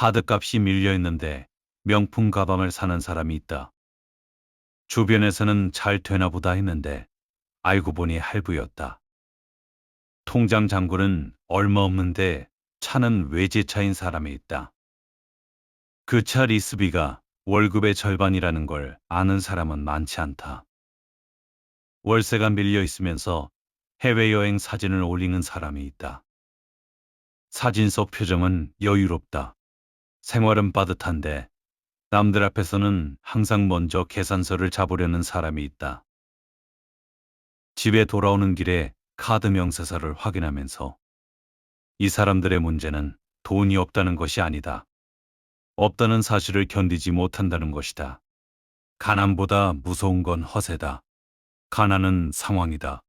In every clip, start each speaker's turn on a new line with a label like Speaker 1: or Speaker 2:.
Speaker 1: 카드값이 밀려있는데 명품 가방을 사는 사람이 있다. 주변에서는 잘 되나 보다 했는데 알고 보니 할부였다. 통장 잔고는 얼마 없는데 차는 외제차인 사람이 있다. 그 차 리스비가 월급의 절반이라는 걸 아는 사람은 많지 않다. 월세가 밀려 있으면서 해외여행 사진을 올리는 사람이 있다. 사진 속 표정은 여유롭다. 생활은 빠듯한데 남들 앞에서는 항상 먼저 계산서를 잡으려는 사람이 있다. 집에 돌아오는 길에 카드 명세서를 확인하면서 이 사람들의 문제는 돈이 없다는 것이 아니다. 없다는 사실을 견디지 못한다는 것이다. 가난보다 무서운 건 허세다. 가난은 상황이다.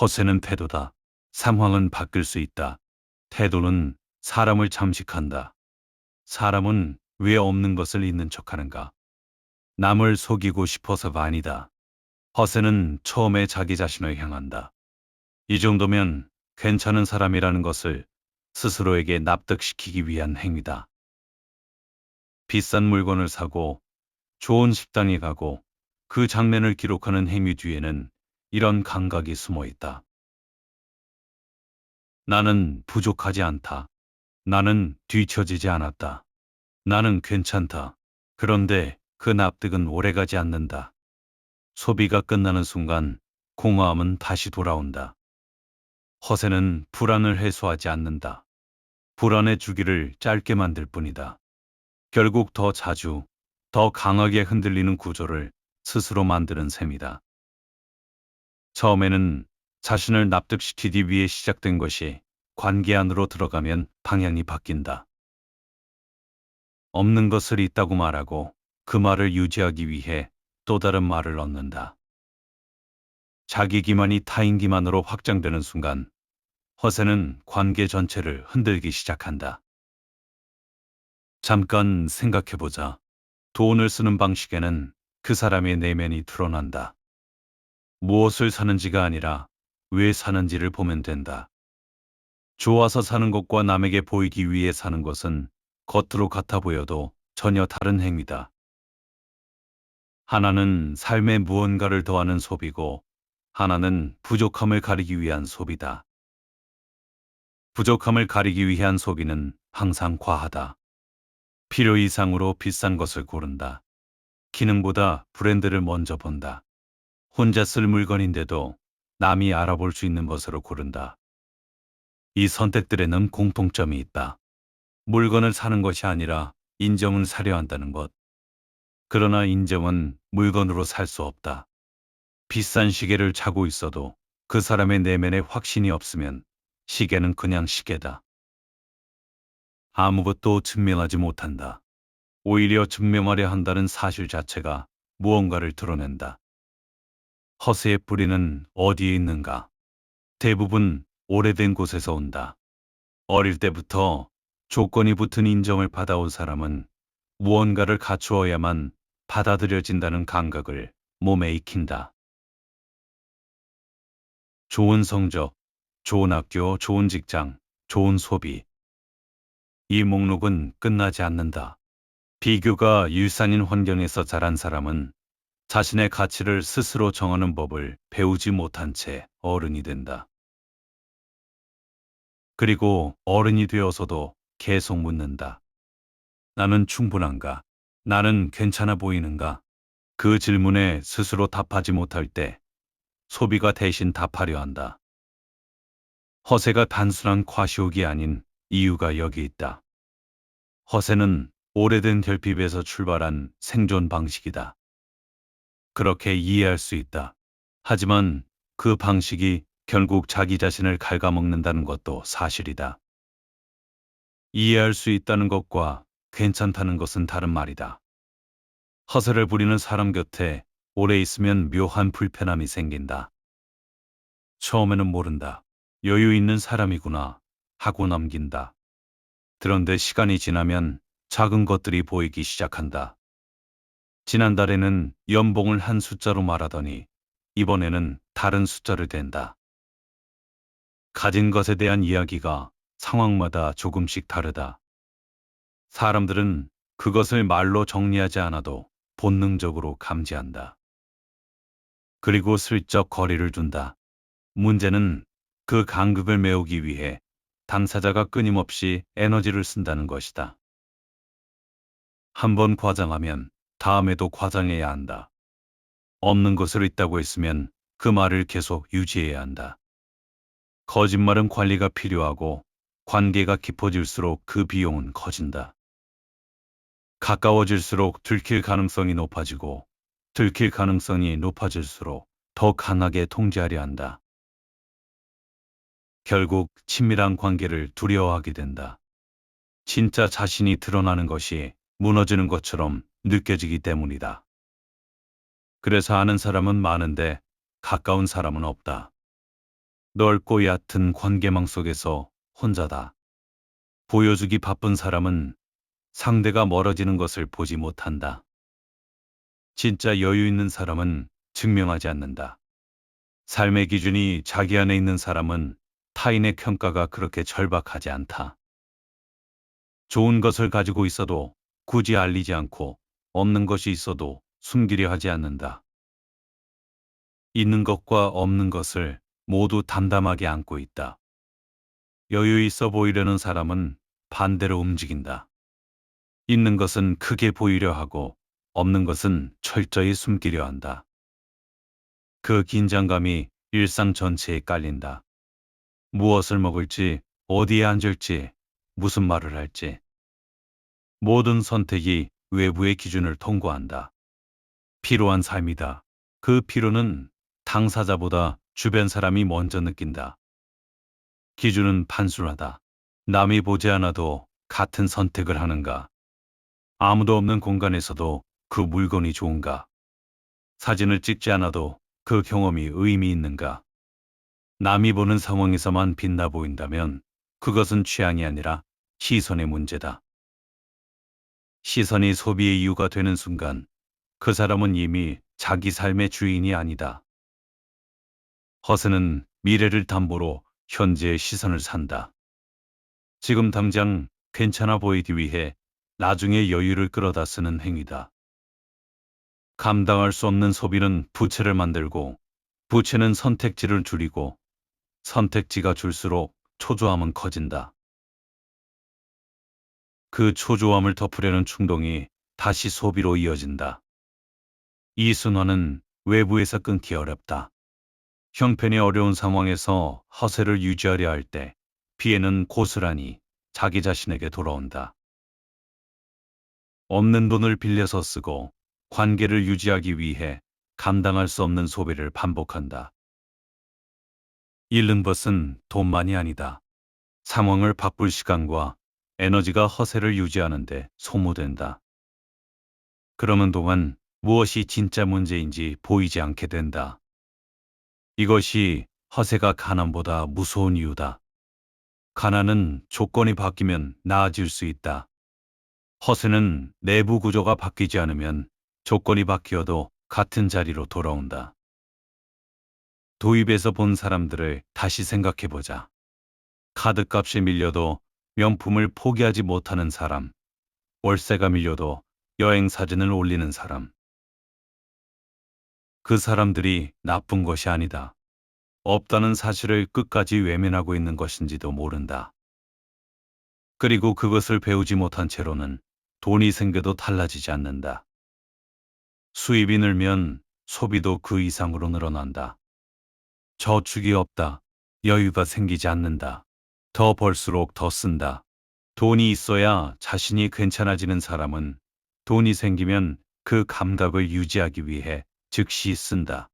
Speaker 1: 허세는 태도다. 상황은 바뀔 수 있다. 태도는 사람을 잠식한다. 사람은 왜 없는 것을 있는 척하는가? 남을 속이고 싶어서가 아니다. 허세는 처음에 자기 자신을 향한다. 이 정도면 괜찮은 사람이라는 것을 스스로에게 납득시키기 위한 행위다. 비싼 물건을 사고 좋은 식당에 가고 그 장면을 기록하는 행위 뒤에는 이런 감각이 숨어 있다. 나는 부족하지 않다. 나는 뒤처지지 않았다. 나는 괜찮다. 그런데 그 납득은 오래가지 않는다. 소비가 끝나는 순간 공허함은 다시 돌아온다. 허세는 불안을 해소하지 않는다. 불안의 주기를 짧게 만들 뿐이다. 결국 더 자주, 더 강하게 흔들리는 구조를 스스로 만드는 셈이다. 처음에는 자신을 납득시키기 위해 시작된 것이 관계 안으로 들어가면 방향이 바뀐다. 없는 것을 있다고 말하고 그 말을 유지하기 위해 또 다른 말을 얻는다. 자기 기만이 타인 기만으로 확장되는 순간 허세는 관계 전체를 흔들기 시작한다. 잠깐 생각해보자. 돈을 쓰는 방식에는 그 사람의 내면이 드러난다. 무엇을 사는지가 아니라 왜 사는지를 보면 된다. 좋아서 사는 것과 남에게 보이기 위해 사는 것은 겉으로 같아 보여도 전혀 다른 행위다. 하나는 삶에 무언가를 더하는 소비고 하나는 부족함을 가리기 위한 소비다. 부족함을 가리기 위한 소비는 항상 과하다. 필요 이상으로 비싼 것을 고른다. 기능보다 브랜드를 먼저 본다. 혼자 쓸 물건인데도 남이 알아볼 수 있는 것으로 고른다. 이 선택들에는 공통점이 있다. 물건을 사는 것이 아니라 인정을 사려 한다는 것. 그러나 인정은 물건으로 살 수 없다. 비싼 시계를 차고 있어도 그 사람의 내면에 확신이 없으면 시계는 그냥 시계다. 아무것도 증명하지 못한다. 오히려 증명하려 한다는 사실 자체가 무언가를 드러낸다. 허세의 뿌리는 어디에 있는가? 대부분 오래된 곳에서 온다. 어릴 때부터 조건이 붙은 인정을 받아온 사람은 무언가를 갖추어야만 받아들여진다는 감각을 몸에 익힌다. 좋은 성적, 좋은 학교, 좋은 직장, 좋은 소비. 이 목록은 끝나지 않는다. 비교가 유산인 환경에서 자란 사람은 자신의 가치를 스스로 정하는 법을 배우지 못한 채 어른이 된다. 그리고 어른이 되어서도 계속 묻는다. 나는 충분한가? 나는 괜찮아 보이는가? 그 질문에 스스로 답하지 못할 때 소비가 대신 답하려 한다. 허세가 단순한 과시욕이 아닌 이유가 여기 있다. 허세는 오래된 결핍에서 출발한 생존 방식이다. 그렇게 이해할 수 있다. 하지만 그 방식이 결국 자기 자신을 갉아먹는다는 것도 사실이다. 이해할 수 있다는 것과 괜찮다는 것은 다른 말이다. 허세를 부리는 사람 곁에 오래 있으면 묘한 불편함이 생긴다. 처음에는 모른다. 여유 있는 사람이구나 하고 넘긴다. 그런데 시간이 지나면 작은 것들이 보이기 시작한다. 지난달에는 연봉을 한 숫자로 말하더니 이번에는 다른 숫자를 댄다. 가진 것에 대한 이야기가 상황마다 조금씩 다르다. 사람들은 그것을 말로 정리하지 않아도 본능적으로 감지한다. 그리고 슬쩍 거리를 둔다. 문제는 그 간극을 메우기 위해 당사자가 끊임없이 에너지를 쓴다는 것이다. 한 번 과장하면 다음에도 과장해야 한다. 없는 것을 있다고 했으면 그 말을 계속 유지해야 한다. 거짓말은 관리가 필요하고 관계가 깊어질수록 그 비용은 커진다. 가까워질수록 들킬 가능성이 높아지고 들킬 가능성이 높아질수록 더 강하게 통제하려 한다. 결국 친밀한 관계를 두려워하게 된다. 진짜 자신이 드러나는 것이 무너지는 것처럼 느껴지기 때문이다. 그래서 아는 사람은 많은데 가까운 사람은 없다. 넓고 얕은 관계망 속에서 혼자다. 보여주기 바쁜 사람은 상대가 멀어지는 것을 보지 못한다. 진짜 여유 있는 사람은 증명하지 않는다. 삶의 기준이 자기 안에 있는 사람은 타인의 평가가 그렇게 절박하지 않다. 좋은 것을 가지고 있어도 굳이 알리지 않고 없는 것이 있어도 숨기려 하지 않는다. 있는 것과 없는 것을 모두 담담하게 안고 있다. 여유 있어 보이려는 사람은 반대로 움직인다. 있는 것은 크게 보이려 하고 없는 것은 철저히 숨기려 한다. 그 긴장감이 일상 전체에 깔린다. 무엇을 먹을지, 어디에 앉을지, 무슨 말을 할지. 모든 선택이 외부의 기준을 통과한다. 피로한 삶이다. 그 피로는 당사자보다 주변 사람이 먼저 느낀다. 기준은 단순하다. 남이 보지 않아도 같은 선택을 하는가? 아무도 없는 공간에서도 그 물건이 좋은가? 사진을 찍지 않아도 그 경험이 의미 있는가? 남이 보는 상황에서만 빛나 보인다면 그것은 취향이 아니라 시선의 문제다. 시선이 소비의 이유가 되는 순간 그 사람은 이미 자기 삶의 주인이 아니다. 허세는 미래를 담보로 현재의 시선을 산다. 지금 당장 괜찮아 보이기 위해 나중에 여유를 끌어다 쓰는 행위다. 감당할 수 없는 소비는 부채를 만들고 부채는 선택지를 줄이고 선택지가 줄수록 초조함은 커진다. 그 초조함을 덮으려는 충동이 다시 소비로 이어진다. 이 순환은 외부에서 끊기 어렵다. 형편이 어려운 상황에서 허세를 유지하려 할 때 피해는 고스란히 자기 자신에게 돌아온다. 없는 돈을 빌려서 쓰고 관계를 유지하기 위해 감당할 수 없는 소비를 반복한다. 잃는 것은 돈만이 아니다. 상황을 바꿀 시간과 에너지가 허세를 유지하는데 소모된다. 그러는 동안 무엇이 진짜 문제인지 보이지 않게 된다. 이것이 허세가 가난보다 무서운 이유다. 가난은 조건이 바뀌면 나아질 수 있다. 허세는 내부 구조가 바뀌지 않으면 조건이 바뀌어도 같은 자리로 돌아온다. 도입에서 본 사람들을 다시 생각해보자. 카드값이 밀려도 명품을 포기하지 못하는 사람, 월세가 밀려도 여행 사진을 올리는 사람. 그 사람들이 나쁜 것이 아니다. 없다는 사실을 끝까지 외면하고 있는 것인지도 모른다. 그리고 그것을 배우지 못한 채로는 돈이 생겨도 달라지지 않는다. 수입이 늘면 소비도 그 이상으로 늘어난다. 저축이 없다. 여유가 생기지 않는다. 더 벌수록 더 쓴다. 돈이 있어야 자신이 괜찮아지는 사람은 돈이 생기면 그 감각을 유지하기 위해 즉시 쓴다.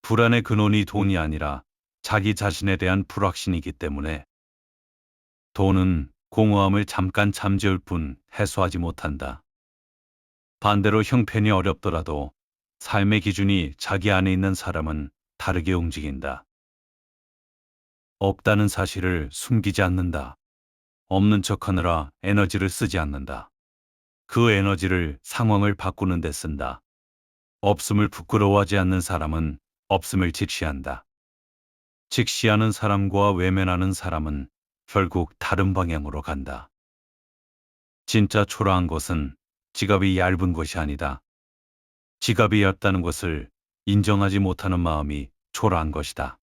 Speaker 1: 불안의 근원이 돈이 아니라 자기 자신에 대한 불확신이기 때문에 돈은 공허함을 잠깐 잠재울 뿐 해소하지 못한다. 반대로 형편이 어렵더라도 삶의 기준이 자기 안에 있는 사람은 다르게 움직인다. 없다는 사실을 숨기지 않는다. 없는 척하느라 에너지를 쓰지 않는다. 그 에너지를 상황을 바꾸는 데 쓴다. 없음을 부끄러워하지 않는 사람은 없음을 직시한다. 직시하는 사람과 외면하는 사람은 결국 다른 방향으로 간다. 진짜 초라한 것은 지갑이 얇은 것이 아니다. 지갑이 얇다는 것을 인정하지 못하는 마음이 초라한 것이다.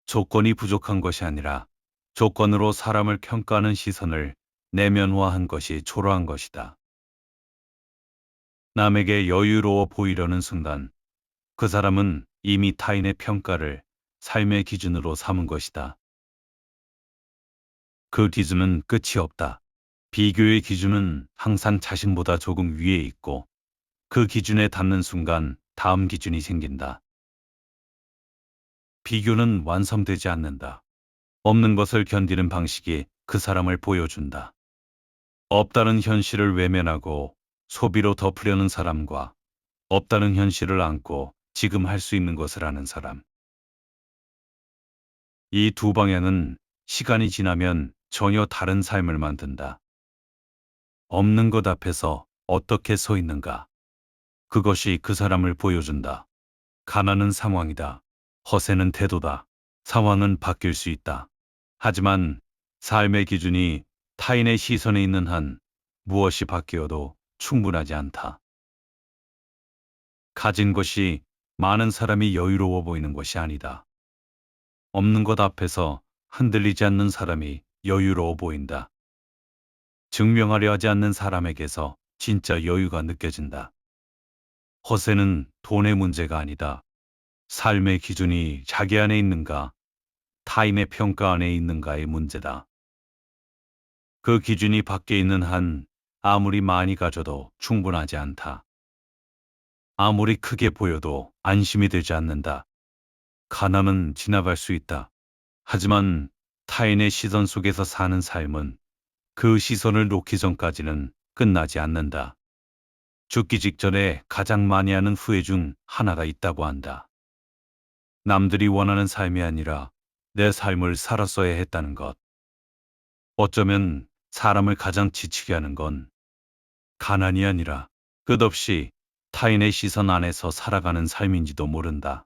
Speaker 1: 조건이 부족한 것이 아니라 조건으로 사람을 평가하는 시선을 내면화한 것이 초라한 것이다. 남에게 여유로워 보이려는 순간 그 사람은 이미 타인의 평가를 삶의 기준으로 삼은 것이다. 그 기준은 끝이 없다. 비교의 기준은 항상 자신보다 조금 위에 있고 그 기준에 닿는 순간 다음 기준이 생긴다. 비교는 완성되지 않는다. 없는 것을 견디는 방식이 그 사람을 보여준다. 없다는 현실을 외면하고 소비로 덮으려는 사람과 없다는 현실을 안고 지금 할 수 있는 것을 하는 사람. 이 두 방향은 시간이 지나면 전혀 다른 삶을 만든다. 없는 것 앞에서 어떻게 서 있는가. 그것이 그 사람을 보여준다. 가난은 상황이다. 허세는 태도다. 상황은 바뀔 수 있다. 하지만 삶의 기준이 타인의 시선에 있는 한 무엇이 바뀌어도 충분하지 않다. 가진 것이 많은 사람이 여유로워 보이는 것이 아니다. 없는 것 앞에서 흔들리지 않는 사람이 여유로워 보인다. 증명하려 하지 않는 사람에게서 진짜 여유가 느껴진다. 허세는 돈의 문제가 아니다. 삶의 기준이 자기 안에 있는가, 타인의 평가 안에 있는가의 문제다. 그 기준이 밖에 있는 한 아무리 많이 가져도 충분하지 않다. 아무리 크게 보여도 안심이 되지 않는다. 가난은 지나갈 수 있다. 하지만 타인의 시선 속에서 사는 삶은 그 시선을 놓기 전까지는 끝나지 않는다. 죽기 직전에 가장 많이 하는 후회 중 하나가 있다고 한다. 남들이 원하는 삶이 아니라 내 삶을 살았어야 했다는 것. 어쩌면 사람을 가장 지치게 하는 건 가난이 아니라 끝없이 타인의 시선 안에서 살아가는 삶인지도 모른다.